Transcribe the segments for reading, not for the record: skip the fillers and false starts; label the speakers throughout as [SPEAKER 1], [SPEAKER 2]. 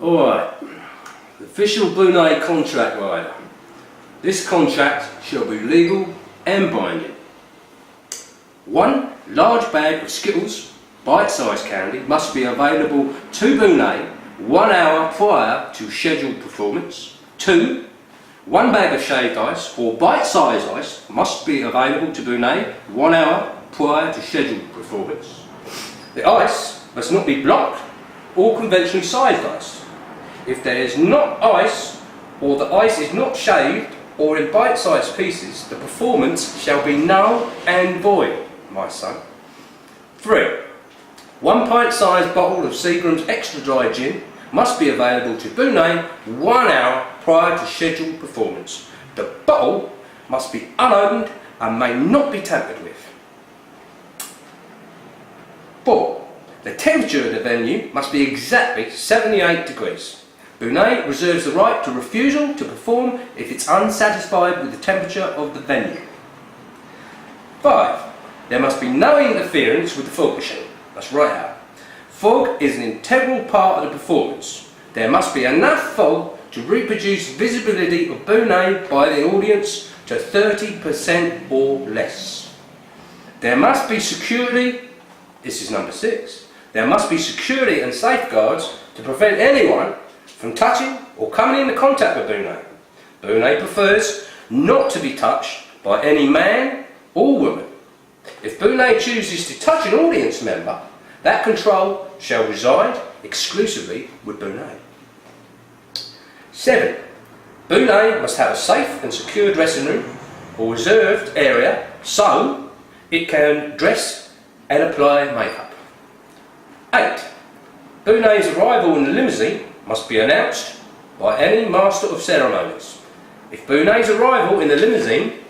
[SPEAKER 1] Alright, the official Bunnay contract rider. This contract shall be legal and binding. 1 large bag of Skittles, bite-sized candy, must be available to Bunnay 1 hour prior to scheduled performance. 2 1 bag of shaved ice or bite-sized ice must be available to Bunnay 1 hour prior to scheduled performance. The ice must not be blocked or conventionally sized ice. If there is not ice, or the ice is not shaved or in bite-sized pieces, the performance shall be null and void, my son. 3 1 pint-sized bottle of Seagram's extra dry gin must be available to Bunnay 1 hour prior to scheduled performance. The bottle must be unopened and may not be tampered with. 4 The temperature of the venue must be exactly 78 degrees. Bunnay reserves the right to refusal to perform if it's unsatisfied with the temperature of the venue. 5 There must be no interference with the fog machine. That's right out. Fog is an integral part of the performance. There must be enough fog to reproduce visibility of Bunnay by the audience to 30% or less. There must be security, this is number 6, there must be security and safeguards to prevent anyone from touching or coming into contact with Bunnay. Bunnay prefers not to be touched by any man or woman. If Bunnay chooses to touch an audience member, that control shall reside exclusively with Bunnay. 7 Bunnay must have a safe and secure dressing room or reserved area so it can dress and apply makeup. 8 Bunnay's arrival in the limousine must be announced by any master of ceremonies. If Bunnay's arrival in the limousine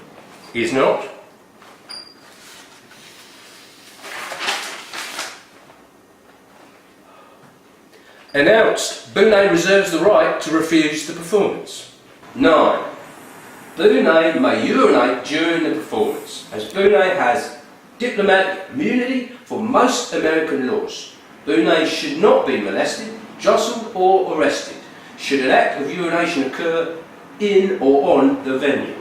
[SPEAKER 1] is not announced, Bunnay reserves the right to refuse the performance. 9 Bunnay may urinate during the performance, as Bunnay has diplomatic immunity for most American laws. Bunnay should not be molested, jostled or arrested should an act of urination occur in or on the venue.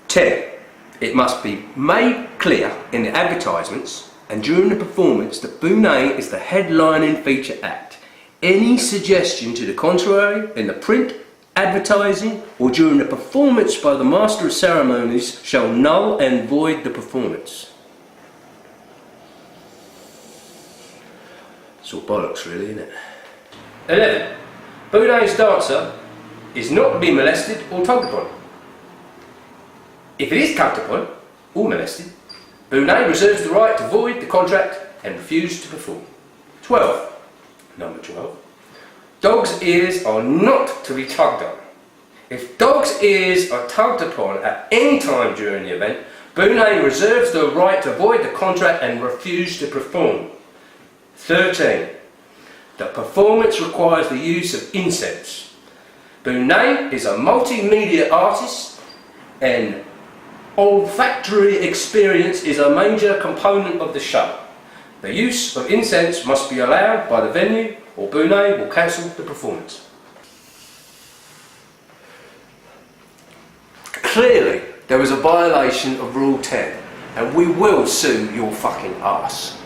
[SPEAKER 1] 10 It must be made clear in the advertisements and during the performance that Bunnay is the headlining feature act. Any suggestion to the contrary in the print, advertising or during the performance by the master of ceremonies shall null and void the performance. It's all bollocks really, isn't it? 11 Bunnay's dancer is not to be molested or tugged upon. If it is tugged upon or molested, Bunnay reserves the right to void the contract and refuse to perform. 12 Number 12 Dogs' ears are not to be tugged on. If dogs' ears are tugged upon at any time during the event, Bunnay reserves the right to void the contract and refuse to perform. 13 The performance requires the use of incense. Bunnay is a multimedia artist and olfactory experience is a major component of the show. The use of incense must be allowed by the venue or Bunnay will cancel the performance. Clearly there was a violation of Rule 10 and we will sue your fucking arse.